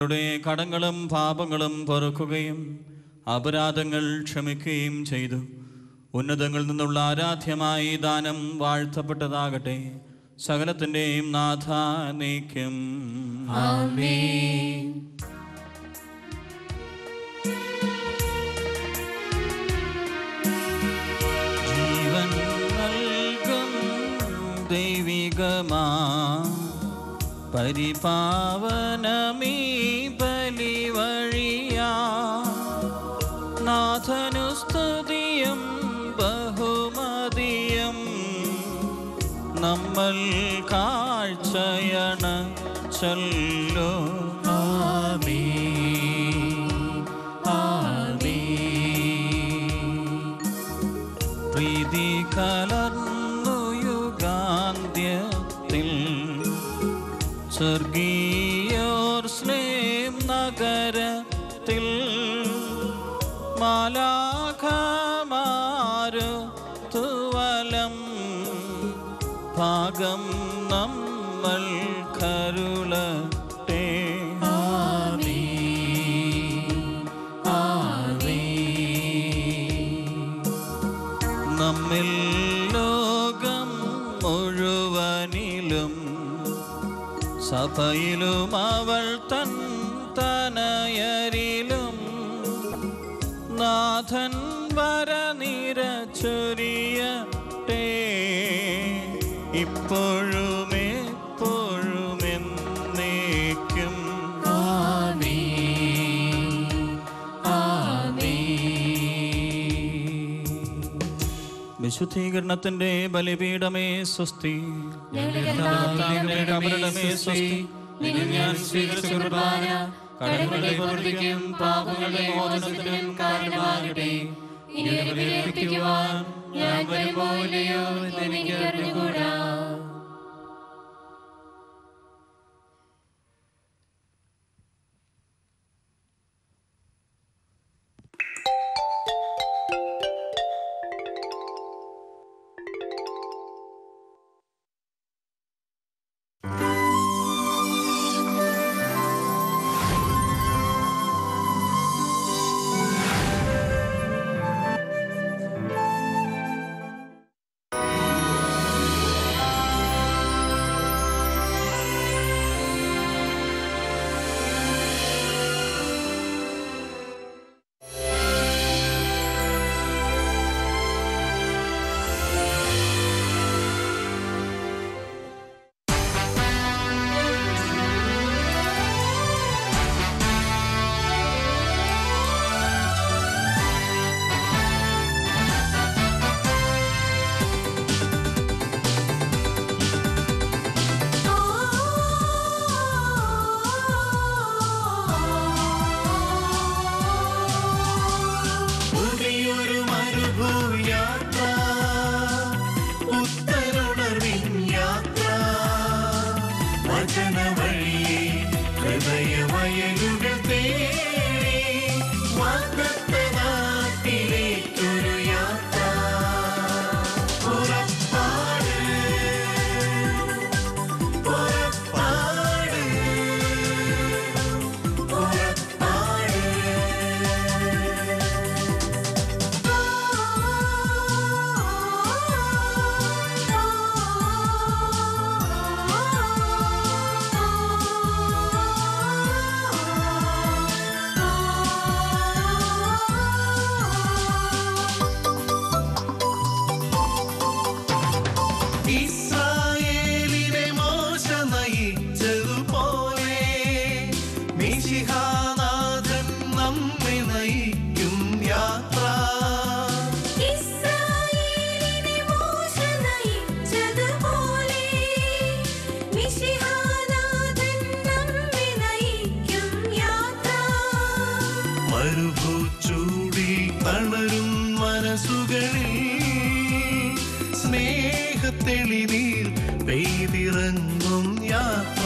യുടെ കടങ്ങളും പാപങ്ങളും പൊറുക്കുകയും അപരാധങ്ങൾ ക്ഷമിക്കുകയും ചെയ്തു. ഉന്നതങ്ങളിൽ നിന്നുള്ള ആരാധ്യമായി ദാനം വാഴ്ത്തപ്പെട്ടതാകട്ടെ. സകലത്തിൻ്റെയും നാഥ നീക്കും. ആമേൻ. ജീവൻ നൽകും ദൈവികമാ പരിപാവനമീ ബലി വഴിയാ നാഥനു സ്തുതിയും ബഹുമതിയും നമ്മൾ കാഴ്ചയണ ചൊല്ലോ. പ്രീതി കലർന്നു യുഗാന്ത്യത്തിൽ സ്വർഗീയോർസ്ലേം നഗരത്തിൽ മാലാഖമാരു തുവലം ഭാഗം നമ്മൾ കരുളട്ടെ. നമ്മിൽ ലോകം മുഴുവനിലും സഭയിലും അവൾ തൻ തനയരിലും നാഥൻ വരനിര ചൊരിയട്ടെ. ഇപ്പോഴും എപ്പോഴും എന്നേക്കും. വിശുദ്ധീകരണത്തിന്റെ ബലിപീഠമേ സ്വസ്തി. കബറിടമേ സ്വസ്തി. ഞാൻ സ്വീകരിച്ച കുർബാന കടങ്ങളുടെ പ്രവൃത്തിക്കും പാപങ്ങളുടെ മോചനത്തിനും കാരണമാകട്ടെ. ഞാൻ വരുമ്പോലെയോ എനിക്ക് അറിഞ്ഞുകൂടാ. സ്നേഹത്തെളിനീർ പെയ്തിറങ്ങും യാത്ര.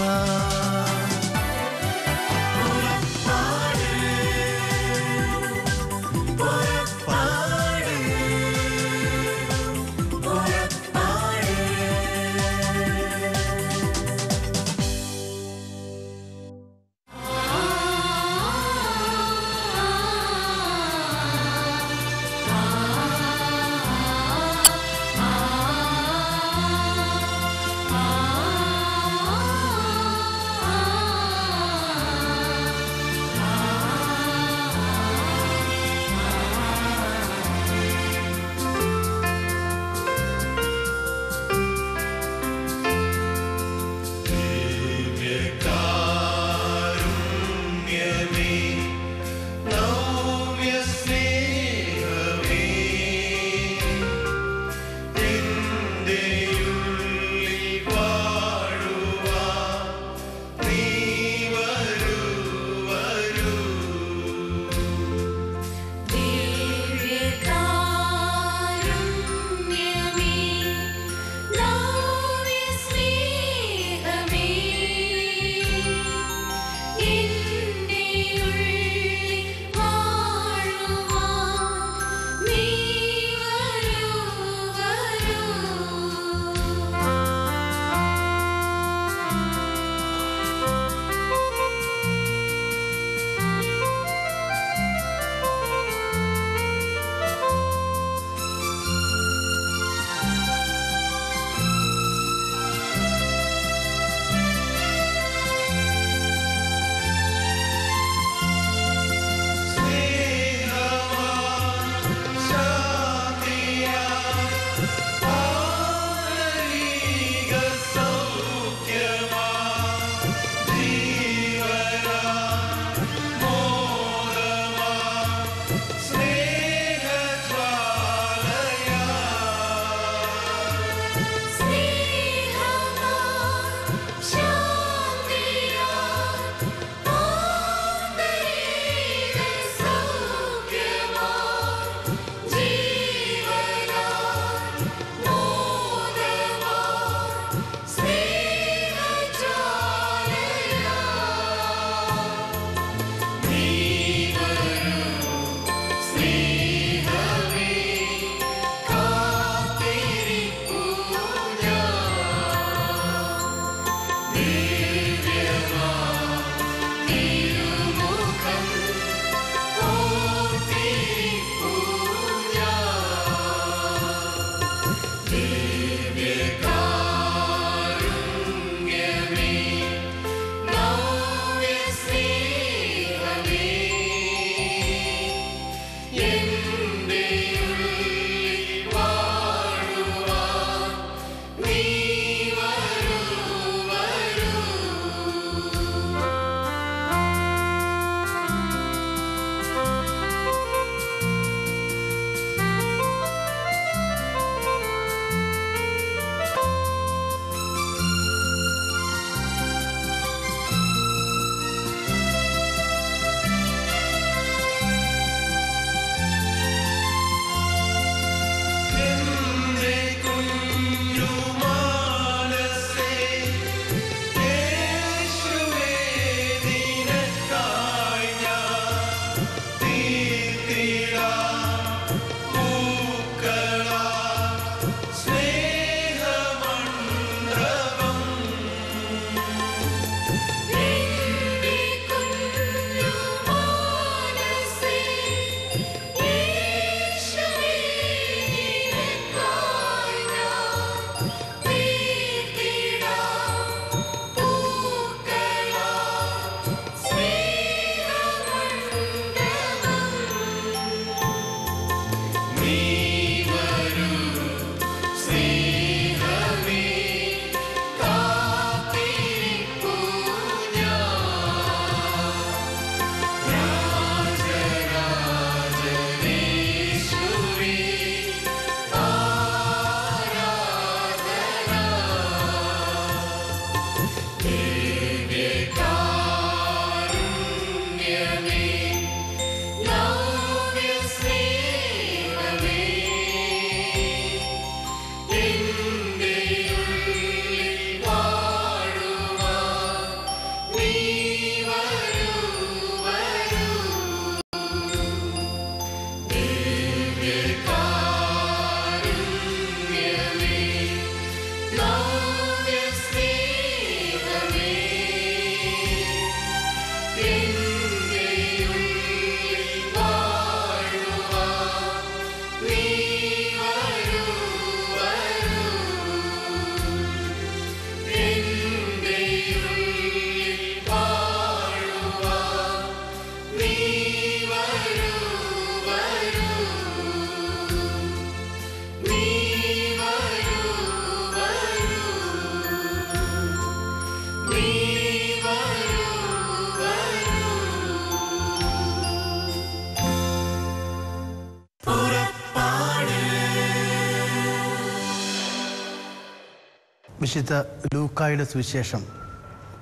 വിശുദ്ധ ലൂക്കായുടെ സുവിശേഷം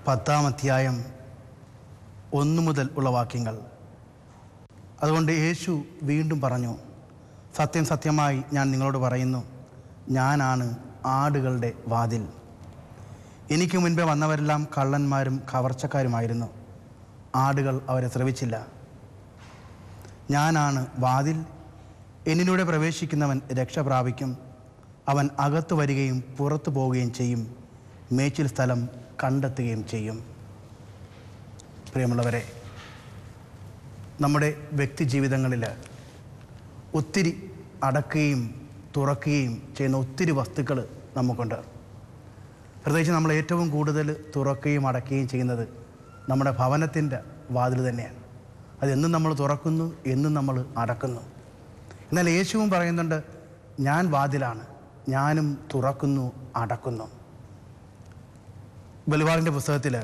10-ാം അധ്യായം 1 മുതൽ ഉള്ള വാക്യങ്ങൾ. അതുകൊണ്ട് യേശു വീണ്ടും പറഞ്ഞു, സത്യം സത്യമായി ഞാൻ നിങ്ങളോട് പറയുന്നു, ഞാനാണ് ആടുകളുടെ വാതിൽ. എനിക്ക് മുൻപേ വന്നവരെല്ലാം കള്ളന്മാരും കവർച്ചക്കാരുമായിരുന്നു. ആടുകൾ അവരെ ശ്രവിച്ചില്ല. ഞാനാണ് വാതിൽ. എന്നിലൂടെ പ്രവേശിക്കുന്നവൻ രക്ഷ പ്രാപിക്കും. അവൻ അകത്തു വരികയും പുറത്തു പോവുകയും ചെയ്യും. മേച്ചിൽ സ്ഥലം കണ്ടെത്തുകയും ചെയ്യും. പ്രിയമുള്ളവരെ, നമ്മുടെ വ്യക്തി ജീവിതങ്ങളിൽ ഒത്തിരി അടക്കുകയും തുറക്കുകയും ചെയ്യുന്ന ഒത്തിരി വസ്തുക്കൾ നമുക്കുണ്ട്. പ്രത്യേകിച്ച് നമ്മൾ ഏറ്റവും കൂടുതൽ തുറക്കുകയും അടക്കുകയും ചെയ്യുന്നത് നമ്മുടെ ഭവനത്തിൻ്റെ വാതിൽ തന്നെയാണ്. അതെന്നും നമ്മൾ തുറക്കുന്നു, എന്നും നമ്മൾ അടക്കുന്നു. എന്നാൽ യേശുവും പറയുന്നുണ്ട്, ഞാൻ വാതിലാണ്, ഞാനും തുറക്കുന്നു, അടക്കുന്നു. വെളിപാടിൻ്റെ പുസ്തകത്തിൽ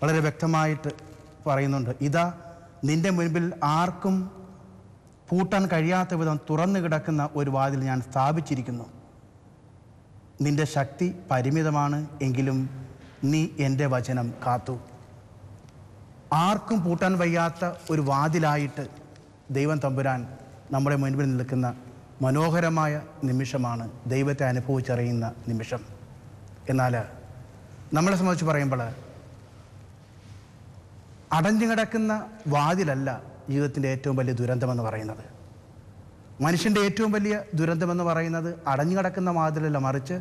വളരെ വ്യക്തമായിട്ട് പറയുന്നുണ്ട്, ഇതാ നിൻ്റെ മുൻപിൽ ആർക്കും പൂട്ടാൻ കഴിയാത്ത വിധം തുറന്നു കിടക്കുന്ന ഒരു വാതിൽ ഞാൻ സ്ഥാപിച്ചിരിക്കുന്നു. നിൻ്റെ ശക്തി പരിമിതമാണ്, എങ്കിലും നീ എൻ്റെ വചനം കാത്തു. ആർക്കും പൂട്ടാൻ വയ്യാത്ത ഒരു വാതിലായിട്ട് ദൈവം തമ്പുരാൻ നമ്മുടെ മുൻപിൽ നിൽക്കുന്ന മനോഹരമായ നിമിഷമാണ് ദൈവത്തെ അനുഭവിച്ചറിയുന്ന നിമിഷം. എന്നാൽ നമ്മളെ സംബന്ധിച്ച് പറയുമ്പോൾ അടഞ്ഞു കിടക്കുന്ന വാതിലല്ല ജീവിതത്തിൻ്റെ ഏറ്റവും വലിയ ദുരന്തമെന്ന് പറയുന്നത്. മനുഷ്യൻ്റെ ഏറ്റവും വലിയ ദുരന്തമെന്ന് പറയുന്നത് അടഞ്ഞു കിടക്കുന്ന വാതിലല്ല, മറിച്ച്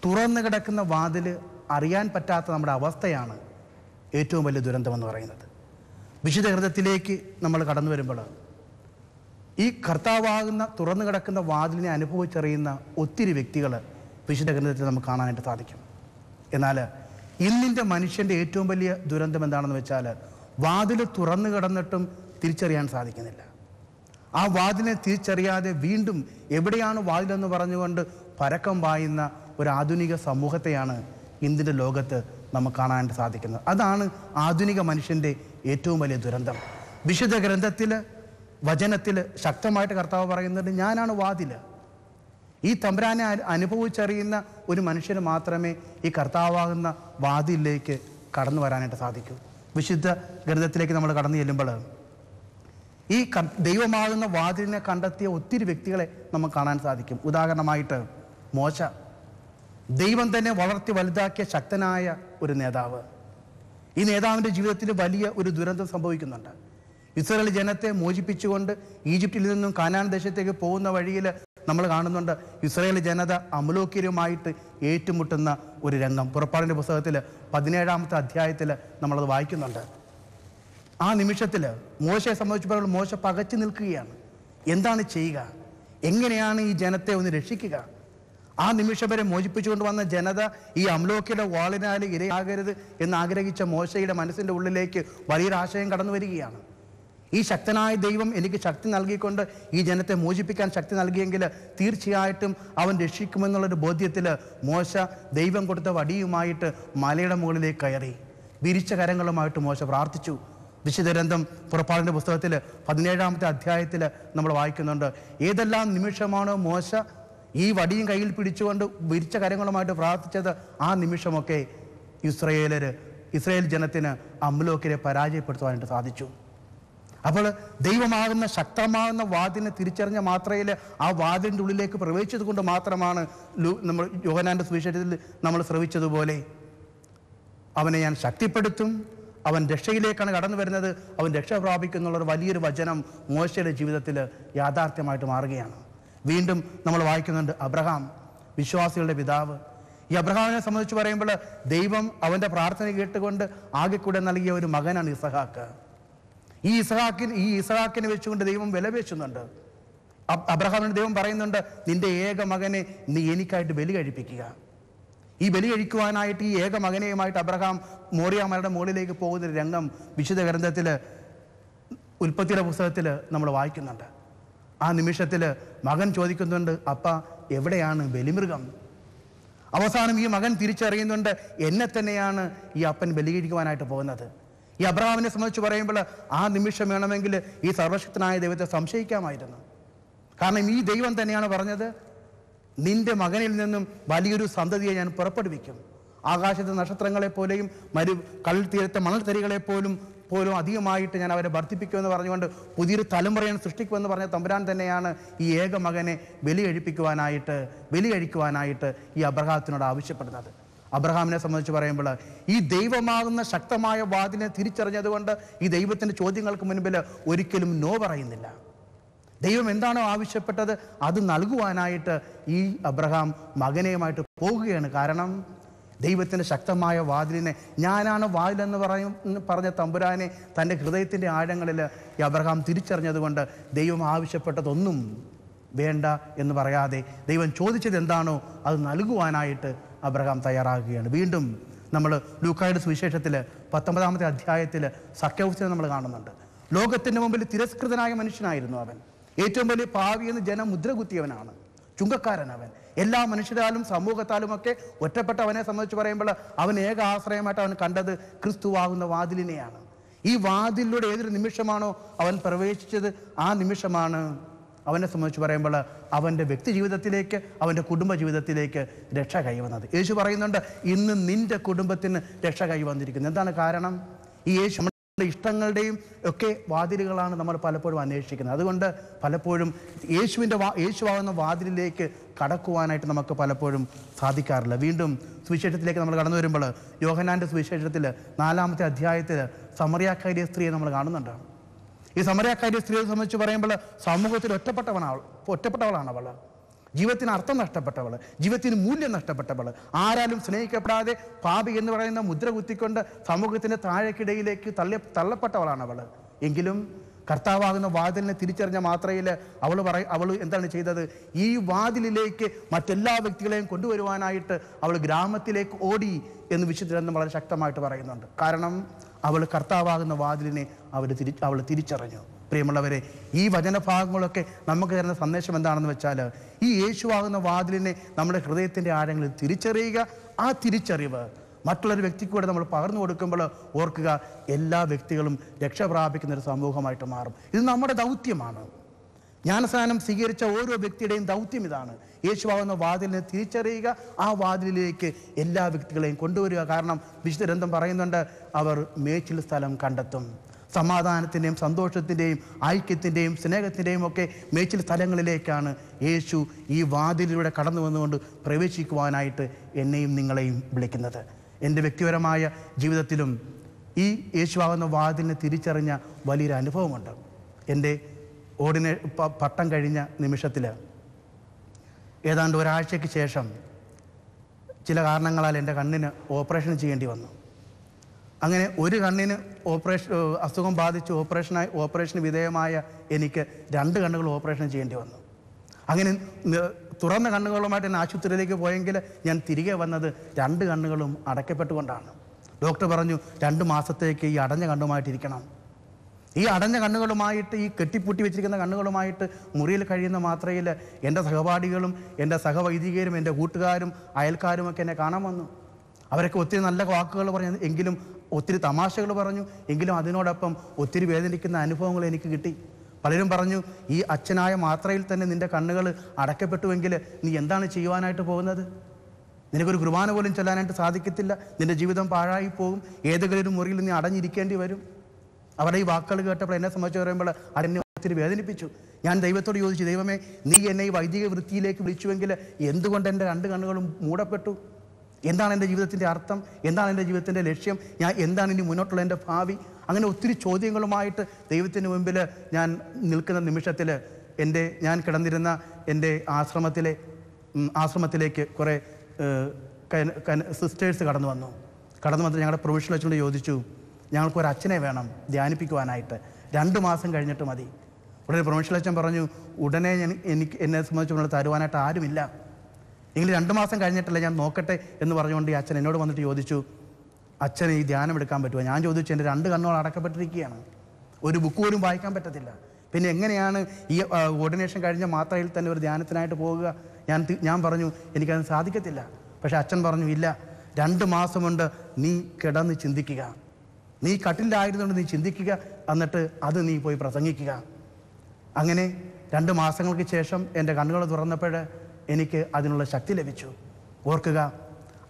തുറന്നു കിടക്കുന്ന വാതിൽ അറിയാൻ പറ്റാത്ത നമ്മുടെ അവസ്ഥയാണ് ഏറ്റവും വലിയ ദുരന്തമെന്ന് പറയുന്നത്. വിശുദ്ധ ഹൃദയത്തിലേക്ക് നമ്മൾ കടന്നു വരുമ്പോൾ ഈ കർത്താവാകുന്ന തുറന്നു കിടക്കുന്ന വാതിലിനെ അനുഭവിച്ചറിയുന്ന ഒത്തിരി വ്യക്തികൾ വിശുദ്ധ ഹൃദയത്തിൽ നമുക്ക് കാണാനായിട്ട് സാധിക്കും. എന്നാൽ ഇന്നിൻ്റെ മനുഷ്യൻ്റെ ഏറ്റവും വലിയ ദുരന്തം എന്താണെന്ന് വെച്ചാൽ, വാതിൽ തുറന്നു കിടന്നിട്ടും തിരിച്ചറിയാൻ സാധിക്കുന്നില്ല. ആ വാതിലിനെ തിരിച്ചറിയാതെ വീണ്ടും എവിടെയാണ് വാതിലെന്ന് പറഞ്ഞുകൊണ്ട് പരക്കം പായുന്ന ഒരു ആധുനിക സമൂഹത്തെയാണ് ഇന്നിൻ്റെ ലോകത്ത് നമുക്ക് കാണാനായിട്ട് സാധിക്കുന്നത്. അതാണ് ആധുനിക മനുഷ്യൻ്റെ ഏറ്റവും വലിയ ദുരന്തം. വിശുദ്ധ ഗ്രന്ഥത്തിൽ, വചനത്തിൽ ശക്തമായിട്ട് കർത്താവ് പറയുന്നുണ്ട്, ഞാനാണ് വാതിൽ. ഈ തമ്പുരാനെ അനുഭവിച്ചറിയുന്ന ഒരു മനുഷ്യന് മാത്രമേ ഈ കർത്താവാകുന്ന വാതിലിലേക്ക് കടന്നു വരാനായിട്ട് സാധിക്കൂ. വിശുദ്ധ ഗ്രന്ഥത്തിലേക്ക് നമ്മൾ കടന്നു ചെല്ലുമ്പോൾ ഈ ദൈവമാകുന്ന വാതിലിനെ കണ്ടെത്തിയ ഒത്തിരി വ്യക്തികളെ നമുക്ക് കാണാൻ സാധിക്കും. ഉദാഹരണമായിട്ട് മോശ, ദൈവം തന്നെ വളർത്തി വലുതാക്കിയ ശക്തനായ ഒരു നേതാവ്. ഈ നേതാവിൻ്റെ ജീവിതത്തിൽ വലിയ ഒരു ദുരന്തം സംഭവിക്കുന്നുണ്ട്. ഇസ്രായേൽ ജനത്തെ മോചിപ്പിച്ചുകൊണ്ട് ഈജിപ്തിൽ നിന്നും കാനാൻ ദേശത്തേക്ക് പോകുന്ന വഴിയിൽ നമ്മൾ കാണുന്നുണ്ട് ഇസ്രായേൽ ജനത അമലോക്യരുമായിട്ട് ഏറ്റുമുട്ടുന്ന ഒരു രംഗം. പുറപ്പാടിൻ്റെ പുസ്തകത്തിൽ 17-ാമത്തെ അധ്യായത്തിൽ നമ്മളത് വായിക്കുന്നുണ്ട്. ആ നിമിഷത്തിൽ മോശയെ സംബന്ധിച്ചപ്പോൾ മോശ പകച്ചു നിൽക്കുകയാണ്. എന്താണ് ചെയ്യുക? എങ്ങനെയാണ് ഈ ജനത്തെ ഒന്ന് രക്ഷിക്കുക? ആ നിമിഷം വരെ മോചിപ്പിച്ചുകൊണ്ട് വന്ന ജനത ഈ അമലോക്യയുടെ വാളിനാൽ ഇരയാകരുത് എന്നാഗ്രഹിച്ച മോശയുടെ മനസ്സിൻ്റെ ഉള്ളിലേക്ക് വലിയൊരു ആശയം കടന്നു വരികയാണ്. ഈ ശക്തനായ ദൈവം എനിക്ക് ശക്തി നൽകിക്കൊണ്ട് ഈ ജനത്തെ മോചിപ്പിക്കാൻ ശക്തി നൽകിയെങ്കിൽ തീർച്ചയായിട്ടും അവൻ രക്ഷിക്കുമെന്നുള്ളൊരു ബോധ്യത്തിൽ മോശ ദൈവം കൊടുത്ത വടിയുമായിട്ട് മലയുടെ മുകളിലേക്ക് കയറി വിരിച്ച കരങ്ങളുമായിട്ട് മോശ പ്രാർത്ഥിച്ചു. വിശുദ്ധ ഗ്രന്ഥം പുറപ്പാടിൻ്റെ പുസ്തകത്തിൽ 17-ാമത്തെ അധ്യായത്തിൽ നമ്മൾ വായിക്കുന്നുണ്ട്, ഏതെല്ലാം നിമിഷമാണോ മോശ ഈ വടിയും കയ്യിൽ പിടിച്ചുകൊണ്ട് വിരിച്ച കരങ്ങളുമായിട്ട് പ്രാർത്ഥിച്ചത്, ആ നിമിഷമൊക്കെ ഇസ്രായേൽ ജനത്തിന് അമലോക്യരെ പരാജയപ്പെടുത്തുവാനായിട്ട് സാധിച്ചു. അപ്പോൾ ദൈവമാകുന്ന ശക്തമാകുന്ന വാതിലിനെ തിരിച്ചറിഞ്ഞ മാത്രയിൽ ആ വാതിലിൻ്റെ ഉള്ളിലേക്ക് പ്രവേശിച്ചത് കൊണ്ട് മാത്രമാണ് നമ്മൾ യോഹന്നാൻ്റെ സുവിശേഷത്തിൽ നമ്മൾ ശ്രവിച്ചതുപോലെ, അവനെ ഞാൻ ശക്തിപ്പെടുത്തും, അവൻ രക്ഷയിലേക്കാണ് കടന്നു വരുന്നത്, അവൻ രക്ഷ പ്രാപിക്കുന്നുള്ളൊരു വലിയൊരു വചനം മോശയുടെ ജീവിതത്തിൽ യാഥാർത്ഥ്യമായിട്ട് മാറുകയാണ്. വീണ്ടും നമ്മൾ വായിക്കുന്നുണ്ട് അബ്രഹാം, വിശ്വാസികളുടെ പിതാവ്. ഈ അബ്രഹാമിനെ സംബന്ധിച്ച് പറയുമ്പോൾ ദൈവം അവൻ്റെ പ്രാർത്ഥന കേട്ടുകൊണ്ട് ആകെ കൂടെ നൽകിയ ഒരു മകനാണ് ഇസഹാക്ക്. ഈ ഇസഹാക്കിനെ വെച്ചുകൊണ്ട് ദൈവം വിലപേശുന്നുണ്ട്. അബ്രഹാമിന് ദൈവം പറയുന്നുണ്ട്, നിന്റെ ഏക മകനെ നീ എനിക്കായിട്ട് ബലി കഴിപ്പിക്കുക. ഈ ബലി കഴിക്കുവാനായിട്ട് ഈ ഏക മകനെയുമായിട്ട് അബ്രഹാം മോറിയ മലയുടെ മുകളിലേക്ക് പോകുന്നൊരു രംഗം വിശുദ്ധ ഗ്രന്ഥത്തിൽ ഉൽപ്പത്തിയുടെ പുസ്തകത്തിൽ നമ്മൾ വായിക്കുന്നുണ്ട്. ആ നിമിഷത്തിൽ മകൻ ചോദിക്കുന്നുണ്ട്, അപ്പ എവിടെയാണ് ബലിമൃഗം? അവസാനം ഈ മകൻ തിരിച്ചറിയുന്നുണ്ട്, എന്നെ തന്നെയാണ് ഈ അപ്പൻ ബലി കഴിക്കുവാനായിട്ട് പോകുന്നത്. ഈ അബ്രഹാമിനെ സംബന്ധിച്ച് പറയുമ്പോൾ ആ നിമിഷം വേണമെങ്കിൽ ഈ സർവശക്തനായ ദൈവത്തെ സംശയിക്കാമായിരുന്നു. കാരണം ഈ ദൈവം തന്നെയാണ് പറഞ്ഞത്, നിന്റെ മകനിൽ നിന്നും വലിയൊരു സന്തതിയെ ഞാൻ പുറപ്പെടുവിക്കും. ആകാശത്തെ നക്ഷത്രങ്ങളെപ്പോലെയും കടൽ തീരത്തെ മണൽത്തരികളെപ്പോലും അധികമായിട്ട് ഞാൻ അവരെ വർദ്ധിപ്പിക്കുമെന്ന് പറഞ്ഞുകൊണ്ട് പുതിയൊരു തലമുറയെ സൃഷ്ടിക്കുമെന്ന് പറഞ്ഞ തമ്പുരാൻ തന്നെയാണ് ഈ ഏക മകനെ ബലി കഴിക്കുവാനായിട്ട് ഈ അബ്രഹാത്തിനോട് ആവശ്യപ്പെടുന്നത്. അബ്രഹാമിനെ സംബന്ധിച്ച് പറയുമ്പോൾ ഈ ദൈവമാകുന്ന ശക്തമായ വാതിലിനെ തിരിച്ചറിഞ്ഞതുകൊണ്ട് ഈ ദൈവത്തിൻ്റെ ചോദ്യങ്ങൾക്ക് മുൻപിൽ ഒരിക്കലും നോ പറയുന്നില്ല. ദൈവം എന്താണോ ആവശ്യപ്പെട്ടത് അത് നൽകുവാനായിട്ട് ഈ അബ്രഹാം മകനെയുമായിട്ട് പോകുകയാണ്. കാരണം ദൈവത്തിൻ്റെ ശക്തമായ വാതിലിനെ, ഞാനാണ് വാതിലെന്ന് പറഞ്ഞ തമ്പുരാനെ തൻ്റെ ഹൃദയത്തിൻ്റെ ആഴങ്ങളിൽ ഈ അബ്രഹാം തിരിച്ചറിഞ്ഞതുകൊണ്ട് ദൈവം ആവശ്യപ്പെട്ടതൊന്നും വേണ്ട എന്ന് പറയാതെ ദൈവം ചോദിച്ചത് എന്താണോ അത് നൽകുവാനായിട്ട് അബ്രഹാം തയ്യാറാകുകയാണ്. വീണ്ടും നമ്മൾ ലൂക്കായുടെ സുവിശേഷത്തിൽ 19-ാമത്തെ അധ്യായത്തിൽ സക്കൗസിനെ നമ്മൾ കാണുന്നുണ്ട്. ലോകത്തിൻ്റെ മുമ്പിൽ തിരസ്കൃതനായ മനുഷ്യനായിരുന്നു അവൻ. ഏറ്റവും വലിയ പാവിയെന്ന് ജനം മുദ്ര കുത്തിയവനാണ്, ചുങ്കക്കാരൻ അവൻ. എല്ലാ മനുഷ്യരാലും സമൂഹത്താലുമൊക്കെ ഒറ്റപ്പെട്ടവനെ സംബന്ധിച്ച് പറയുമ്പോൾ അവൻ ഏക ആശ്രയമായിട്ട് അവൻ കണ്ടത് ക്രിസ്തുവാകുന്ന വാതിലിനെയാണ്. ഈ വാതിലിലൂടെ ഏതൊരു നിമിഷമാണോ അവൻ പ്രവേശിച്ചത്, ആ നിമിഷമാണ് അവനെ സംബന്ധിച്ച് പറയുമ്പോൾ അവൻ്റെ വ്യക്തി ജീവിതത്തിലേക്ക്, അവൻ്റെ കുടുംബ ജീവിതത്തിലേക്ക് രക്ഷ കൈവന്നത്. യേശു പറയുന്നുണ്ട്, ഇന്ന് നിൻ്റെ കുടുംബത്തിന് രക്ഷ കൈവന്നിരിക്കുന്നു. എന്താണ് കാരണം? ഈ യേശു ഇഷ്ടങ്ങളുടെയും ഒക്കെ വാതിലുകളാണ് നമ്മൾ പലപ്പോഴും അന്വേഷിക്കുന്നത്. അതുകൊണ്ട് പലപ്പോഴും യേശുവാകുന്ന വാതിലിലേക്ക് കടക്കുവാനായിട്ട് നമുക്ക് പലപ്പോഴും സാധിക്കാറില്ല. വീണ്ടും സുവിശേഷത്തിലേക്ക് നമ്മൾ കടന്നു വരുമ്പോൾ യോഹന്നാൻ്റെ സുവിശേഷത്തിൽ 4-ാമത്തെ അധ്യായത്തിൽ സമറിയാക്കാരിയ സ്ത്രീയെ നമ്മൾ കാണുന്നുണ്ട്. ഈ സമറിയാക്കാരിയ സ്ത്രീയെ സംബന്ധിച്ച് പറയുമ്പോൾ സമൂഹത്തിൽ ഒറ്റപ്പെട്ടവളാണ് അവൾ. ജീവിതത്തിന് അർത്ഥം നഷ്ടപ്പെട്ടവൾ, ജീവിതത്തിന് മൂല്യം നഷ്ടപ്പെട്ടവൾ, ആരാലും സ്നേഹിക്കപ്പെടാതെ പാപി എന്ന് പറയുന്ന മുദ്ര കുത്തിക്കൊണ്ട് സമൂഹത്തിൻ്റെ താഴേക്കിടയിലേക്ക് തള്ളപ്പെട്ടവളാണ് അവൾ. എങ്കിലും കർത്താവാകുന്ന വാതിലിനെ തിരിച്ചറിഞ്ഞ മാത്രയിൽ അവൾ എന്താണ് ചെയ്തത്? ഈ വാതിലിലേക്ക് മറ്റെല്ലാ വ്യക്തികളെയും കൊണ്ടുവരുവാനായിട്ട് അവൾ ഗ്രാമത്തിലേക്ക് ഓടി എന്ന് വിശുദ്ധ വളരെ ശക്തമായിട്ട് പറയുന്നുണ്ട്. കാരണം അവൾ കർത്താവാകുന്ന വാതിലിനെ അവൾ തിരിച്ചറിഞ്ഞു. പ്രിയമുള്ളവരെ, ഈ വചനഭാഗങ്ങളൊക്കെ നമുക്ക് തരുന്ന സന്ദേശം എന്താണെന്ന് വെച്ചാൽ, ഈ യേശുവാകുന്ന വാതിലിനെ നമ്മുടെ ഹൃദയത്തിൻ്റെ ആഴങ്ങളിൽ തിരിച്ചറിയുക. ആ തിരിച്ചറിവ് മറ്റുള്ളൊരു വ്യക്തിക്ക് കൂടെ നമ്മൾ പകർന്നു കൊടുക്കുമ്പോൾ ഓർക്കുക, എല്ലാ വ്യക്തികളും രക്ഷ പ്രാപിക്കുന്നൊരു സമൂഹമായിട്ട് മാറും. ഇത് നമ്മുടെ ദൗത്യമാണ്. ജ്ഞാനസ്നാനം സ്വീകരിച്ച ഓരോ വ്യക്തിയുടെയും ദൗത്യം ഇതാണ്. യേശുവാകുന്ന വാതിലിനെ തിരിച്ചറിയുക, ആ വാതിലിലേക്ക് എല്ലാ വ്യക്തികളെയും കൊണ്ടുവരിക. കാരണം വിശുദ്ധ ഗ്രന്ഥം പറയുന്നുണ്ട്, അവർ മേച്ചിൽ സ്ഥലം കണ്ടെത്തും. സമാധാനത്തിൻ്റെയും സന്തോഷത്തിൻ്റെയും ഐക്യത്തിൻ്റെയും സ്നേഹത്തിൻ്റെയും ഒക്കെ മേച്ചിൽ സ്ഥലങ്ങളിലേക്കാണ് യേശു ഈ വാതിലിലൂടെ കടന്നു വന്നുകൊണ്ട് പ്രവേശിക്കുവാനായിട്ട് എന്നെയും നിങ്ങളെയും വിളിക്കുന്നത്. എൻ്റെ വ്യക്തിപരമായ ജീവിതത്തിലും ഈ യേശുവാകുന്ന വാതിലിനെ തിരിച്ചറിഞ്ഞ വലിയൊരു അനുഭവമുണ്ട്. എൻ്റെ പട്ടം കഴിഞ്ഞ നിമിഷത്തിൽ ഏതാണ്ട് ഒരാഴ്ചയ്ക്ക് ശേഷം ചില കാരണങ്ങളാൽ എൻ്റെ കണ്ണിന് ഓപ്പറേഷൻ ചെയ്യേണ്ടി വന്നു. അങ്ങനെ ഒരു കണ്ണിന് അസുഖം ബാധിച്ച് ഓപ്പറേഷന് വിധേയമായ എനിക്ക് 2 കണ്ണുകൾ ഓപ്പറേഷൻ ചെയ്യേണ്ടി വന്നു. അങ്ങനെ തുറന്ന കണ്ണുകളുമായിട്ട് എന്നെ ആശുപത്രിയിലേക്ക് പോയെങ്കിൽ ഞാൻ തിരികെ വന്നത് 2 കണ്ണുകളും അടയ്ക്കപ്പെട്ടുകൊണ്ടാണ്. ഡോക്ടർ പറഞ്ഞു, 2 മാസത്തേക്ക് ഈ അടഞ്ഞ കണ്ണുമായിട്ടിരിക്കണം. ഈ അടഞ്ഞ കണ്ണുകളുമായിട്ട്, ഈ കെട്ടിപ്പൂട്ടി വെച്ചിരിക്കുന്ന കണ്ണുകളുമായിട്ട് മുറിയിൽ കഴിയുന്ന മാത്രയിൽ എൻ്റെ സഹപാഠികളും എൻ്റെ സഹവൈദികരും എൻ്റെ കൂട്ടുകാരും അയൽക്കാരുമൊക്കെ എന്നെ കാണാൻ വന്നു. അവരൊക്കെ ഒത്തിരി നല്ല വാക്കുകൾ പറഞ്ഞു, എങ്കിലും ഒത്തിരി തമാശകൾ പറഞ്ഞു, എങ്കിലും അതിനോടൊപ്പം ഒത്തിരി വേദനിക്കുന്ന അനുഭവങ്ങൾ എനിക്ക് കിട്ടി. പലരും പറഞ്ഞു, ഈ അച്ഛനായ മാത്രയിൽ തന്നെ നിൻ്റെ കണ്ണുകൾ അടയ്ക്കപ്പെട്ടുവെങ്കിൽ നീ എന്താണ് ചെയ്യുവാനായിട്ട് പോകുന്നത്? നിനക്കൊരു കുർബാന പോലും ചെല്ലാനായിട്ട് സാധിക്കത്തില്ല, നിൻ്റെ ജീവിതം പാഴായി പോകും, ഏതെങ്കിലും ഒരു മുറിയിൽ നീ അടഞ്ഞിരിക്കേണ്ടി വരും. അവരുടെ ഈ വാക്കുകൾ കേട്ടപ്പോൾ എന്നെ സംബന്ധിച്ച് പറയുമ്പോൾ അതെന്നെ ഒത്തിരി വേദനിപ്പിച്ചു. ഞാൻ ദൈവത്തോട് ചോദിച്ചു, ദൈവമേ, നീ എന്നെ ഈ വൈദിക വൃത്തിയിലേക്ക് വിളിച്ചുവെങ്കിൽ എന്തുകൊണ്ട് എൻ്റെ 2 കണ്ണുകളും മൂടപ്പെട്ടു? എന്താണ് എൻ്റെ ജീവിതത്തിൻ്റെ അർത്ഥം? എന്താണ് എൻ്റെ ജീവിതത്തിൻ്റെ ലക്ഷ്യം? എന്താണ് ഇനി മുന്നോട്ടുള്ള എൻ്റെ ഭാവി? അങ്ങനെ ഒത്തിരി ചോദ്യങ്ങളുമായിട്ട് ദൈവത്തിന് മുമ്പിൽ ഞാൻ നിൽക്കുന്ന നിമിഷത്തിൽ ഞാൻ കിടന്നിരുന്ന എൻ്റെ ആശ്രമത്തിലേക്ക് കുറേ സിസ്റ്റേഴ്സ് കടന്നു വന്ന് ഞങ്ങളുടെ പ്രൊവിഷണൽ അച്ഛനോട് ചോദിച്ചു, ഞങ്ങൾക്കൊരു അച്ഛനെ വേണം ധ്യാനിപ്പിക്കുവാനായിട്ട്, 2 മാസം കഴിഞ്ഞിട്ട് മതി. ഉടനെ പ്രൊവിഷണൽ അച്ഛൻ പറഞ്ഞു, ഉടനെ എന്നെ സംബന്ധിച്ച് തരുവാനായിട്ട് ആരുമില്ല, എങ്കിലും 2 മാസം കഴിഞ്ഞിട്ടല്ല, ഞാൻ നോക്കട്ടെ എന്ന് പറഞ്ഞുകൊണ്ട് ഈ അച്ഛൻ എന്നോട് വന്നിട്ട് ചോദിച്ചു, അച്ഛന് ഈ ധ്യാനം എടുക്കാൻ പറ്റുമോ? ഞാൻ ചോദിച്ചു, എൻ്റെ 2 കണ്ണുകൾ അടക്കപ്പെട്ടിരിക്കുകയാണ്, ഒരു ബുക്ക് പോലും വായിക്കാൻ പറ്റത്തില്ല, പിന്നെ എങ്ങനെയാണ് ഈ ഓർഡിനേഷൻ കഴിഞ്ഞ മാത്രയിൽ തന്നെ ഒരു ധ്യാനത്തിനായിട്ട് പോകുക? ഞാൻ പറഞ്ഞു, എനിക്കത് സാധിക്കത്തില്ല. പക്ഷെ അച്ഛൻ പറഞ്ഞു, ഇല്ല, 2 മാസം കൊണ്ട് നീ കിടന്ന് ചിന്തിക്കുക, നീ കട്ടിലായിരുന്നുകൊണ്ട് നീ ചിന്തിക്കുക, എന്നിട്ട് അത് നീ പോയി പ്രസംഗിക്കുക. അങ്ങനെ 2 മാസങ്ങൾക്ക് ശേഷം എൻ്റെ കണ്ണുകൾ തുറന്നപ്പോൾ എനിക്ക് അതിനുള്ള ശക്തി ലഭിച്ചു. ഓർക്കുക,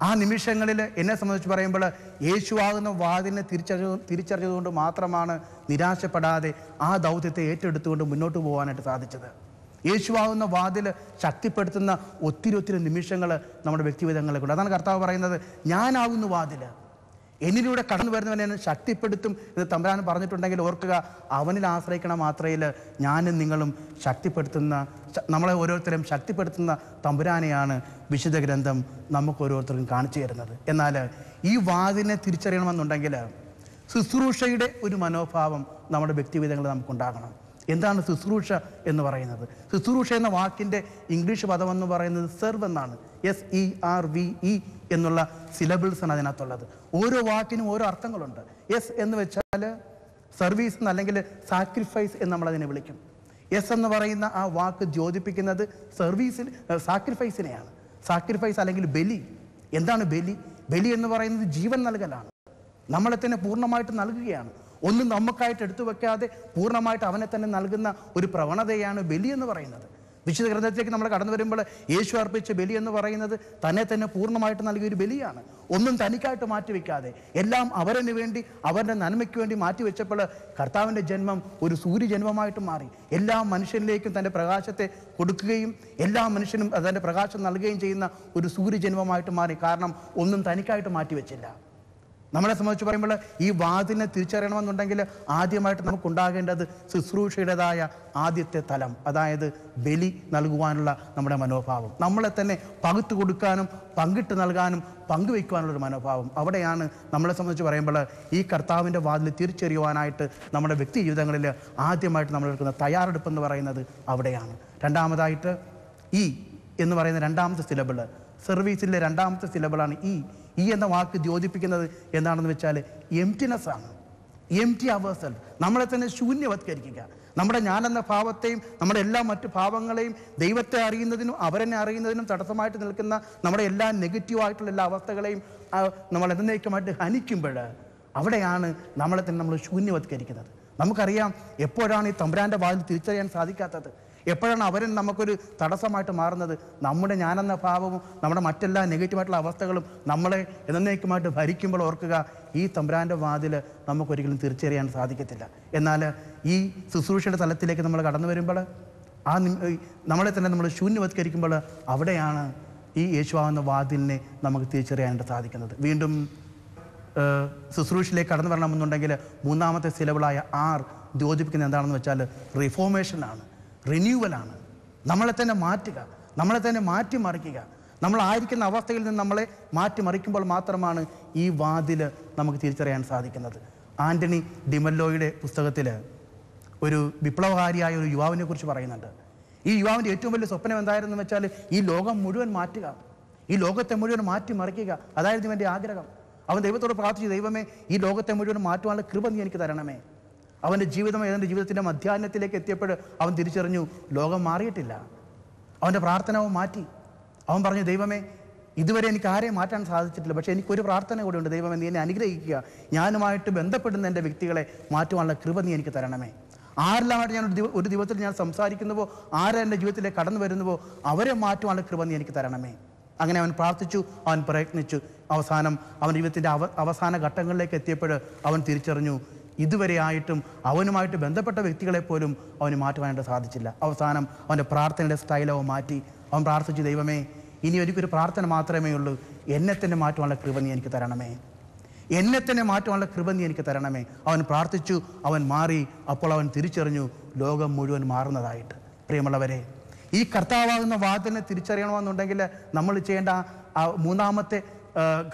ആ നിമിഷങ്ങളിൽ എന്നെ സംബന്ധിച്ച് പറയുമ്പോൾ യേശുവാകുന്ന വാതിലിനെ തിരിച്ചറിഞ്ഞതുകൊണ്ട് മാത്രമാണ് നിരാശപ്പെടാതെ ആ ദൗത്യത്തെ ഏറ്റെടുത്തുകൊണ്ട് മുന്നോട്ട് പോകാനായിട്ട് സാധിച്ചത്. യേശുവാകുന്ന വാതിൽ ശക്തിപ്പെടുത്തുന്ന ഒത്തിരി നിമിഷങ്ങൾ നമ്മുടെ വ്യക്തിവിധങ്ങളിലുണ്ട്. അതാണ് കർത്താവ് പറയുന്നത്, ഞാനാകുന്നു വാതിൽ, എന്നിലൂടെ കടന്നു വരുന്നവനെ എന്നെ ശക്തിപ്പെടുത്തും എന്ന് തമ്പുരാൻ പറഞ്ഞിട്ടുണ്ടെങ്കിൽ ഓർക്കുക, അവനിൽ ആശ്രയിക്കണം മാത്രയിൽ ഞാനും നിങ്ങളും ശക്തിപ്പെടുത്തുന്ന, നമ്മളെ ഓരോരുത്തരും ശക്തിപ്പെടുത്തുന്ന തമ്പുരാനെയാണ് വിശുദ്ധ ഗ്രന്ഥം നമുക്ക് ഓരോരുത്തർക്കും കാണിച്ചു തരുന്നത്. എന്നാൽ ഈ വാതിലിനെ തിരിച്ചറിയണമെന്നുണ്ടെങ്കിൽ ശുശ്രൂഷയുടെ ഒരു മനോഭാവം നമ്മുടെ വ്യക്തിവിധങ്ങളിൽ നമുക്കുണ്ടാകണം. എന്താണ് ശുശ്രൂഷ എന്ന് പറയുന്നത്? ശുശ്രൂഷ എന്ന വാക്കിൻ്റെ ഇംഗ്ലീഷ് പദമെന്ന് പറയുന്നത് സെർവ് എന്നാണ്. SERVE എന്നുള്ള സിലബിൾസാണ് അതിനകത്തുള്ളത്. ഓരോ വാക്കിനും ഓരോ അർത്ഥങ്ങളുണ്ട്. എസ് എന്ന് വെച്ചാൽ സർവീസ് എന്ന്, അല്ലെങ്കിൽ സാക്രിഫൈസ് എന്ന് നമ്മളതിനെ വിളിക്കും. എസ് എന്ന് പറയുന്ന ആ വാക്ക് ദ്യോതിപ്പിക്കുന്നത് സാക്രിഫൈസിനെയാണ്. സാക്രിഫൈസ് അല്ലെങ്കിൽ ബലി. എന്താണ് ബലി? ബലി എന്ന് പറയുന്നത് ജീവൻ നൽകലാണ്. നമ്മളെ തന്നെ പൂർണ്ണമായിട്ട് നൽകുകയാണ്. ഒന്നും നമുക്കായിട്ട് എടുത്തു വെക്കാതെ പൂർണ്ണമായിട്ട് അവനെ തന്നെ നൽകുന്ന ഒരു പ്രവണതയാണ് ബലി എന്ന് പറയുന്നത്. വിശുദ്ധ ഗ്രന്ഥത്തിലേക്ക് നമ്മൾ കടന്നു വരുമ്പോൾ യേശു അർപ്പിച്ച ബലി എന്ന് പറയുന്നത് തന്നെ തന്നെ പൂർണ്ണമായിട്ട് നൽകിയൊരു ബലിയാണ്. ഒന്നും തനിക്കായിട്ട് മാറ്റിവെക്കാതെ എല്ലാം അവരന് വേണ്ടി, അവരുടെ നന്മയ്ക്ക് വേണ്ടി മാറ്റിവെച്ചപ്പോൾ കർത്താവിൻ്റെ ജന്മം ഒരു സൂര്യജന്മമായിട്ട് മാറി. എല്ലാ മനുഷ്യരിലേക്കും തൻ്റെ പ്രകാശത്തെ കൊടുക്കുകയും എല്ലാ മനുഷ്യനും തൻ്റെ പ്രകാശം നൽകുകയും ചെയ്യുന്ന ഒരു സൂര്യജന്മമായിട്ട് മാറി. കാരണം ഒന്നും തനിക്കായിട്ട് മാറ്റിവെച്ചില്ല. നമ്മളെ സംബന്ധിച്ച് പറയുമ്പോൾ ഈ വാതിലിനെ തിരിച്ചറിയണമെന്നുണ്ടെങ്കിൽ ആദ്യമായിട്ട് നമുക്കുണ്ടാകേണ്ടത് ശുശ്രൂഷയുടേതായ ആദ്യത്തെ തലം, അതായത് ബലി നൽകുവാനുള്ള നമ്മുടെ മനോഭാവം, നമ്മളെ തന്നെ പകുത്തു കൊടുക്കാനും പങ്കിട്ട് നൽകാനും പങ്കുവയ്ക്കുവാനുള്ളൊരു മനോഭാവം. അവിടെയാണ് നമ്മളെ സംബന്ധിച്ച് പറയുമ്പോൾ ഈ കർത്താവിൻ്റെ വാതിൽ തിരിച്ചറിയുവാനായിട്ട് നമ്മുടെ വ്യക്തി ജീവിതങ്ങളിൽ ആദ്യമായിട്ട് നമ്മൾ എടുക്കുന്ന തയ്യാറെടുപ്പ് എന്ന് പറയുന്നത് അവിടെയാണ്. രണ്ടാമതായിട്ട് ഈ എന്ന് പറയുന്ന രണ്ടാമത്തെ സിലബിള്, സർവീസിലെ രണ്ടാമത്തെ സിലബിളാണ് ഈ എന്ന വാക്ക് ദ്യോതിപ്പിക്കുന്നത് എന്താണെന്ന് വെച്ചാൽ എംപ്റ്റിനെസ് ആണ്. എംപ്റ്റി അവേഴ്സെൽഫ്, നമ്മളെ തന്നെ ശൂന്യവത്കരിക്കുക. നമ്മുടെ ഞാനെന്ന ഭാവത്തെയും നമ്മുടെ എല്ലാ മറ്റു ഭാവങ്ങളെയും ദൈവത്തെ അറിയുന്നതിനും അവരെന്നെ അറിയുന്നതിനും തടസ്സമായിട്ട് നിൽക്കുന്ന നമ്മുടെ എല്ലാ നെഗറ്റീവായിട്ടുള്ള എല്ലാ അവസ്ഥകളെയും നമ്മൾ എന്നേക്കുമായിട്ട് ഹനിക്കുമ്പോൾ അവിടെയാണ് നമ്മളെ തന്നെ നമ്മൾ ശൂന്യവത്കരിക്കുന്നത്. നമുക്കറിയാം എപ്പോഴാണ് ഈ തമ്പുരാൻ്റെ വാതിൽ തിരിച്ചറിയാൻ സാധിക്കാത്തത്, എപ്പോഴാണ് അവരും നമുക്കൊരു തടസ്സമായിട്ട് മാറുന്നത്? നമ്മുടെ ഞാനെന്ന ഭാവവും നമ്മുടെ മറ്റെല്ലാ നെഗറ്റീവായിട്ടുള്ള അവസ്ഥകളും നമ്മളെ എന്നേക്കുമായിട്ട് ഭരിക്കുമ്പോൾ ഓർക്കുക, ഈ തമ്പുരാൻ്റെ വാതിൽ നമുക്കൊരിക്കലും തിരിച്ചറിയാൻ സാധിക്കത്തില്ല. എന്നാൽ ഈ ശുശ്രൂഷയുടെ തലത്തിലേക്ക് നമ്മൾ കടന്നു വരുമ്പോൾ നമ്മളെ തന്നെ നമ്മൾ ശൂന്യവത്കരിക്കുമ്പോൾ അവിടെയാണ് ഈ യേശുവാകുന്ന വാതിലിനെ നമുക്ക് തിരിച്ചറിയാനായിട്ട് സാധിക്കുന്നത്. വീണ്ടും ശുശ്രൂഷയിലേക്ക് കടന്നു വരണമെന്നുണ്ടെങ്കിൽ മൂന്നാമത്തെ സിലബിളായ ദ്യോതിപ്പിക്കുന്നത് എന്താണെന്ന് വെച്ചാൽ റിഫോർമേഷനാണ്, റിന്യൂവലാണ്. നമ്മളെ തന്നെ മാറ്റുക, നമ്മളെ തന്നെ മാറ്റിമറിക്കുക. നമ്മളായിരിക്കുന്ന അവസ്ഥയിൽ നിന്ന് നമ്മളെ മാറ്റിമറിക്കുമ്പോൾ മാത്രമാണ് ഈ വാതിൽ നമുക്ക് തിരിച്ചറിയാൻ സാധിക്കുന്നത്. ആൻ്റണി ഡിമല്ലോയുടെ പുസ്തകത്തിൽ ഒരു വിപ്ലവകാരിയായ ഒരു യുവാവിനെ കുറിച്ച് പറയുന്നുണ്ട്. ഈ യുവാവിൻ്റെ ഏറ്റവും വലിയ സ്വപ്നം എന്തായിരുന്നു വെച്ചാൽ ഈ ലോകം മുഴുവൻ മാറ്റുക, ഈ ലോകത്തെ മുഴുവൻ മാറ്റിമറിക്കുക. അതായിരുന്നു എൻ്റെ ആഗ്രഹം. അവൻ ദൈവത്തോട് പ്രാർത്ഥിച്ചു, ദൈവമേ ഈ ലോകത്തെ മുഴുവൻ മാറ്റുവാനുള്ള കൃപ നീ എനിക്ക് തരണമേ. അവൻ്റെ ജീവിതത്തിൻ്റെ മധ്യാഹ്നത്തിലേക്ക് എത്തിയപ്പോൾ അവൻ തിരിച്ചറിഞ്ഞു ലോകം മാറിയിട്ടില്ല. അവൻ്റെ പ്രാർത്ഥന അവൻ മാറ്റി. അവൻ പറഞ്ഞു, ദൈവമേ ഇതുവരെ എനിക്ക് ആരെയും മാറ്റാൻ സാധിച്ചിട്ടില്ല, പക്ഷേ എനിക്കൊരു പ്രാർത്ഥന കൂടെ ഉണ്ട്. ദൈവമേ നീ എന്നെ അനുഗ്രഹിക്കുക, ഞാനുമായിട്ട് ബന്ധപ്പെടുന്ന എൻ്റെ വ്യക്തികളെ മാറ്റുവാനുള്ള കൃപ നീ എനിക്ക് തരണമേ. ആരെല്ലാമായിട്ട് ഞാൻ ഒരു ദിവസത്തിൽ ഞാൻ സംസാരിക്കുന്നുവോ, ആരെൻ്റെ ജീവിതത്തിലേക്ക് കടന്നു വരുന്നുവോ അവരെ മാറ്റുവാനുള്ള കൃപ നീ എനിക്ക് തരണമേ. അങ്ങനെ അവൻ പ്രാർത്ഥിച്ചു, അവൻ പ്രയത്നിച്ചു. അവസാനം അവൻ ജീവിതത്തിൻ്റെ അവസാന ഘട്ടങ്ങളിലേക്ക് എത്തിയപ്പോൾ അവൻ തിരിച്ചറിഞ്ഞു ഇതുവരെയായിട്ടും അവനുമായിട്ട് ബന്ധപ്പെട്ട വ്യക്തികളെപ്പോലും അവന് മാറ്റുവാനായിട്ട് സാധിച്ചില്ല. അവസാനം അവൻ്റെ പ്രാർത്ഥനയുടെ സ്റ്റൈൽ അവൻ മാറ്റി. അവൻ പ്രാർത്ഥിച്ചു, ദൈവമേ ഇനി എനിക്കൊരു പ്രാർത്ഥന മാത്രമേ ഉള്ളൂ, എന്നെ തന്നെ മാറ്റുവാനുള്ള കൃപ നീ എനിക്ക് തരണമേ, എന്നെ തന്നെ മാറ്റുവാനുള്ള കൃപ നീ എനിക്ക് തരണമേ. അവൻ പ്രാർത്ഥിച്ചു, അവൻ മാറി. അപ്പോൾ അവൻ തിരിച്ചറിഞ്ഞു ലോകം മുഴുവൻ മാറുന്നതായിട്ട്. പ്രിയമുള്ളവരെ, ഈ കർത്താവാകുന്ന വാതിലിനെ തിരിച്ചറിയണമെന്നുണ്ടെങ്കിൽ നമ്മൾ ചെയ്യേണ്ട മൂന്നാമത്തെ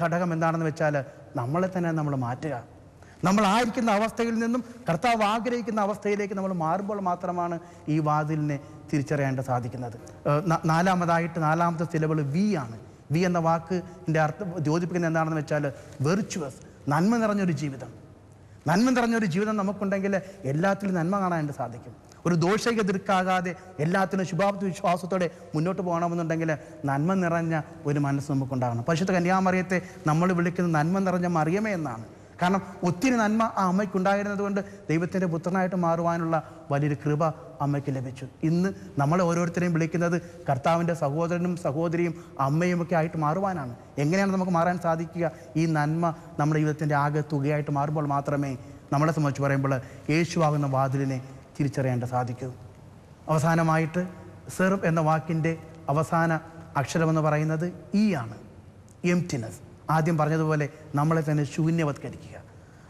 ഘടകം എന്താണെന്ന് വെച്ചാൽ നമ്മളെ തന്നെ നമ്മൾ മാറ്റുക. നമ്മളായിരിക്കുന്ന അവസ്ഥയിൽ നിന്നും കർത്താവ് ആഗ്രഹിക്കുന്ന അവസ്ഥയിലേക്ക് നമ്മൾ മാറുമ്പോൾ മാത്രമാണ് ഈ വാതിലിനെ തിരിച്ചറിയാൻ സാധിക്കുന്നത്. നാലാമത്തെ സിലബിൾ ആണ്. വി എന്ന വാക്കിൻ്റെ അർത്ഥം ദ്യോതിപ്പിക്കുന്നത് എന്താണെന്ന് വെച്ചാൽ വെർച്വസ്, നന്മ നിറഞ്ഞൊരു ജീവിതം. നന്മ നിറഞ്ഞൊരു ജീവിതം നമുക്കുണ്ടെങ്കിൽ എല്ലാത്തിലും നന്മ കാണാനായിട്ട് സാധിക്കും. ഒരു ദോഷകെതിർക്കാകാതെ എല്ലാത്തിനും ശുഭാപ്തി വിശ്വാസത്തോടെ മുന്നോട്ട് പോകണമെന്നുണ്ടെങ്കിൽ നന്മ നിറഞ്ഞ ഒരു മനസ്സ് നമുക്കുണ്ടാകണം. പരിശുദ്ധ കന്യാമറിയത്തെ നമ്മൾ വിളിക്കുന്നത് നന്മ നിറഞ്ഞ മറിയമേ എന്നാണ്. കാരണം ഒത്തിരി നന്മ ആ അമ്മയ്ക്കുണ്ടായിരുന്നത് കൊണ്ട് ദൈവത്തിൻ്റെ പുത്രനായിട്ട് മാറുവാനുള്ള വലിയൊരു കൃപ അമ്മയ്ക്ക് ലഭിച്ചു. ഇന്ന് നമ്മളെ ഓരോരുത്തരെയും വിളിക്കുന്നത് കർത്താവിൻ്റെ സഹോദരനും സഹോദരിയും അമ്മയും ഒക്കെ ആയിട്ട് മാറുവാനാണ്. എങ്ങനെയാണ് നമുക്ക് മാറാൻ സാധിക്കുക? ഈ നന്മ നമ്മുടെ ജീവിതത്തിൻ്റെ ആകെ തുകയായിട്ട് മാറുമ്പോൾ മാത്രമേ നമ്മളെ സംബന്ധിച്ച് പറയുമ്പോൾ യേശുവാകുന്ന വാതിലിനെ തിരിച്ചറിയേണ്ട സാധിക്കൂ. അവസാനമായിട്ട് സെർവ് എന്ന വാക്കിൻ്റെ അവസാന അക്ഷരമെന്ന് പറയുന്നത് ഈ ആണ്, എംപ്റ്റിനെസ്. ആദ്യം പറഞ്ഞതുപോലെ നമ്മളെ തന്നെ ശൂന്യവത്കരിക്കുക.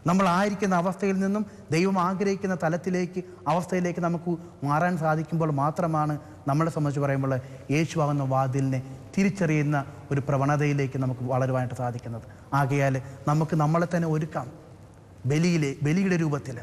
നമ്മളായിരിക്കുന്ന അവസ്ഥയിൽ നിന്നും ദൈവം ആഗ്രഹിക്കുന്ന തലത്തിലേക്ക് അവസ്ഥയിലേക്ക് നമുക്ക് മാറാൻ സാധിക്കുമ്പോൾ മാത്രമാണ് നമ്മളെ സംബന്ധിച്ച് പറയുമ്പോൾ യേശുവാകുന്ന വാതിലിനെ തിരിച്ചറിയുന്ന ഒരു പ്രവണതയിലേക്ക് നമുക്ക് വളരുവാനായിട്ട് സാധിക്കുന്നത്. ആകയാൽ നമുക്ക് നമ്മളെ തന്നെ ഒരുക്കാം. ബലിയുടെ രൂപത്തിൽ,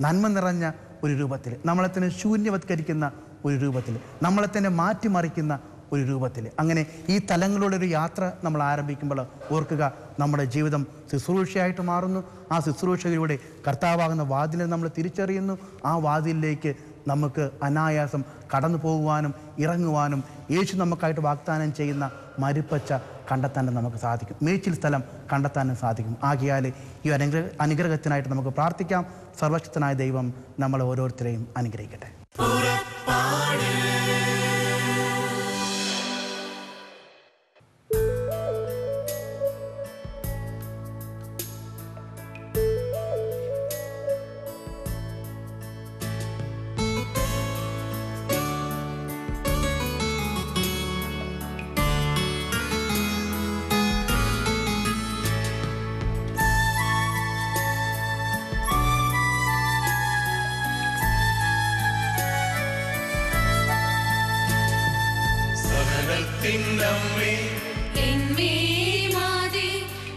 നന്മ നിറഞ്ഞ ഒരു രൂപത്തിൽ, നമ്മളെ തന്നെ ശൂന്യവത്കരിക്കുന്ന ഒരു രൂപത്തിൽ, നമ്മളെ തന്നെ മാറ്റിമറിക്കുന്ന ഒരു രൂപത്തിൽ. അങ്ങനെ ഈ തലങ്ങളുടെ ഒരു യാത്ര നമ്മൾ ആരംഭിക്കുമ്പോൾ ഓർക്കുക, നമ്മുടെ ജീവിതം ശുശ്രൂഷയായിട്ട് മാറുന്നു. ആ ശുശ്രൂഷയിലൂടെ കർത്താവാകുന്ന വാതിലിനെ നമ്മൾ തിരിച്ചറിയുന്നു. ആ വാതിലിലേക്ക് നമുക്ക് അനായാസം കടന്നു പോകുവാനും ഇറങ്ങുവാനും യേശു നമുക്കായിട്ട് വാഗ്ദാനം ചെയ്യുന്ന മരുപ്പച്ച കണ്ടെത്താനും നമുക്ക് സാധിക്കും. മേച്ചിൽ സ്ഥലം കണ്ടെത്താനും സാധിക്കും. ആകയാൽ ഈ അനുഗ്രഹത്തിനായിട്ട് നമുക്ക് പ്രാർത്ഥിക്കാം. സർവശക്തനായ ദൈവം നമ്മളെ ഓരോരുത്തരെയും അനുഗ്രഹിക്കട്ടെ.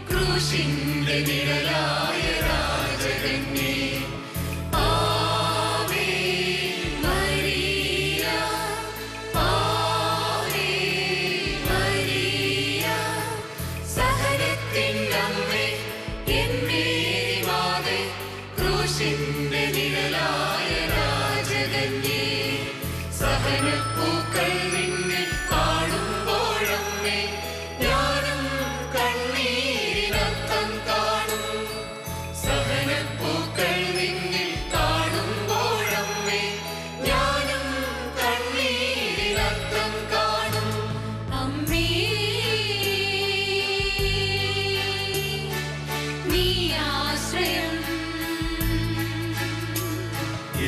ക്രൂശിന്റെ നിഴലായ രാജകന്യേ, ആവേ മരിയ, ആവേ മരിയ. സഹനത്തിനമ്മേ എൻ മേരി മാതേ, ക്രൂശിന്റെ നിഴലായ രാജകന്യേ, സഹനപ്പൂക്കൾ നിന്നെ കാണുമ്പോഴമ്മേ ഞാനും കണ്ണീരിനർത്ഥം കാണും. സഹനപ്പൂക്കൾ നിന്നിൽ കാണുമ്പോഴമ്മേ ഞാനും കണ്ണീരിനർത്ഥം കാണും. അമ്മേ നീ ആശ്രയം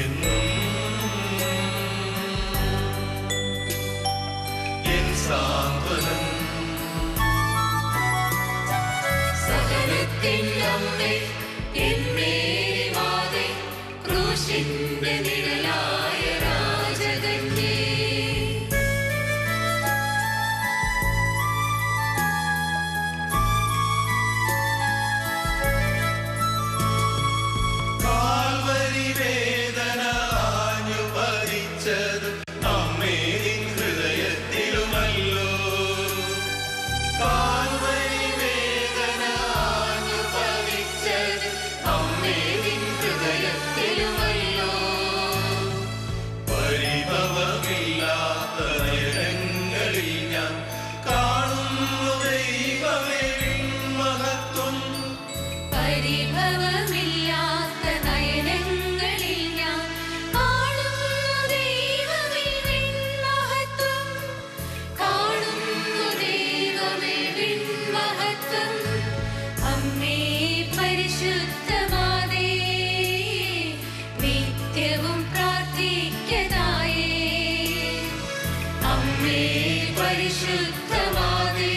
എന്നും എൻ സാന്ത്വനം. സഹനത്തിനമ്മേ എൻ മേരി മാതേ, ക്രൂശിന്റെ നിഴലായ രാജകന്യേ. കാൽവരി വേദന ആഞ്ഞുപതിച്ചത് അമ്മേ നിൻ ഹൃദയത്തിലുമല്ലോ. കാൽവരി വേദന ആഞ്ഞുപതിച്ചത് അമ്മേ നിൻ ഹൃദയത്തിലുമല്ലോ. പരിഭവമില്ലാത്ത നയനങ്ങളിൽ ഞാൻ കാണുന്നു ദൈവമേ നിൻ മഹത്വം. പരിഭവമില്ലാത്ത നയനങ്ങളിൽ ഞാൻ കാണുന്നു ദൈവമേ നിൻ മഹത്വം. കാണുന്നു ദൈവമേ നിൻ മഹത്വം. അമ്മേ പരിശുദ്ധമാതേ, നിത്യവും പ്രാർത്ഥിക്കതായേ. അമ്മേ പരിശുദ്ധമാതേ,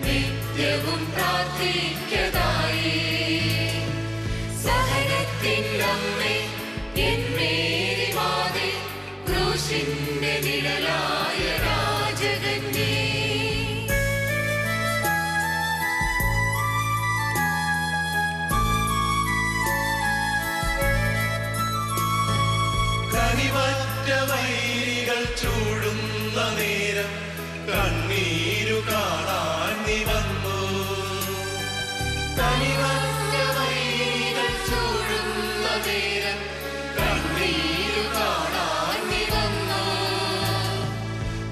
നിത്യവും പ്രാർത്ഥിക്കതായേ. സഹനത്തിനമ്മേ എൻ മേരി മാതേ, ക്രൂശിന്റെ നിഴലായ രാജകന്യേ. കനിവറ്റ വൈരികൾ ചൂടുന്ന നേരം കണ്ണീരു കാണാൻ നീ വന്നു. കനിവറ്റ വൈരികൾ ചൂടുന്ന നേരം കണ്ണീരു കാണാൻ നീ വന്നു.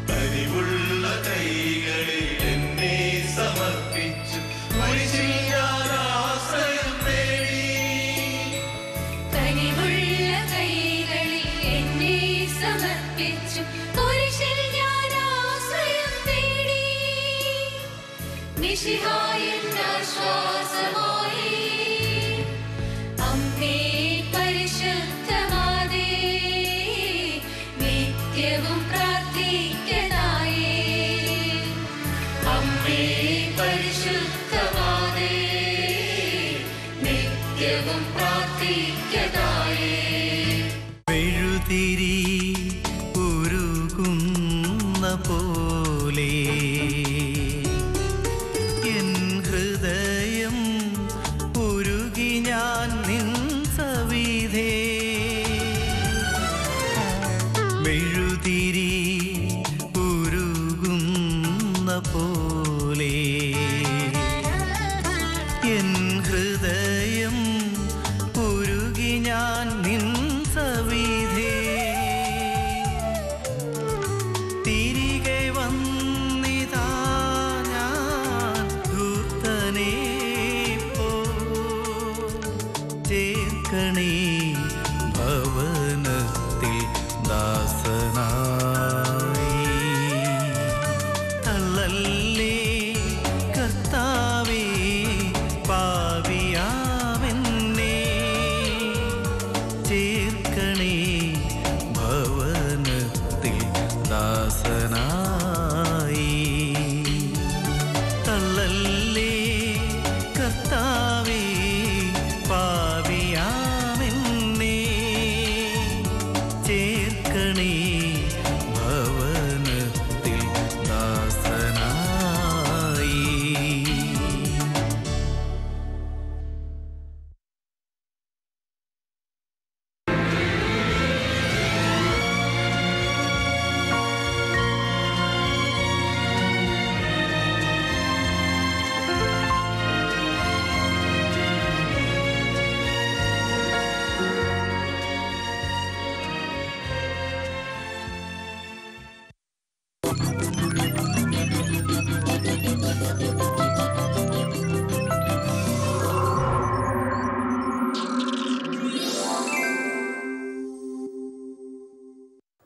പരിവുള്ള കൈകളിൽ എന്നെ സമർപ്പിച്ചു കുരിശിൽ ഞാൻ ആശ്രയിച്ചു. മിശിഹായുടെ ആശ്വാസമായി. അമ്മേ പരിശുദ്ധമാതേ, നിത്യവും പ്രാർത്ഥിക്കണമേ. അമ്മേ പരിശുദ്ധമാതേ, നിത്യവും പ്രാർത്ഥിക്കണമേ. മെഴുതിരി ഉരുകുന്ന പോലെ എൻ ഹൃദയം ഉരുകി ഞാൻ നിൻ സവിധേ. മെഴുതിരി ഉരുകുന്ന പോലെ എൻ ഹൃദയം ഉരുകി ഞാൻ നിൻ സവിധേ. തിരികെ വന്നിതാ ഞാൻ ധൂർത്തനെ പോ. ചേർക്കണേ ഭവനത്തിൽ ദാസനായി. തള്ളല്ലേ കർത്താവേ പാപിയാമെന്നെ. ചേർക്കണേ ഭവനത്തിൽ ദാസനായി. തള്ളല്ലേ കർത്താവേ പാപിയാമെന്നെ. ചേർക്കണേ ഭവനത്തിൽ ദാസനായി.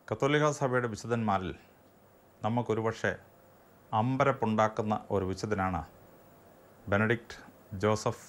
കത്തോലിക്ക സഭയുടെ വിശുദ്ധന്മാരിൽ നമുക്കൊരു പക്ഷേ അമ്പരപ്പുണ്ടാക്കുന്ന ഒരു വിശുദ്ധനാണ് ബെനഡിക്റ്റ് ജോസഫ്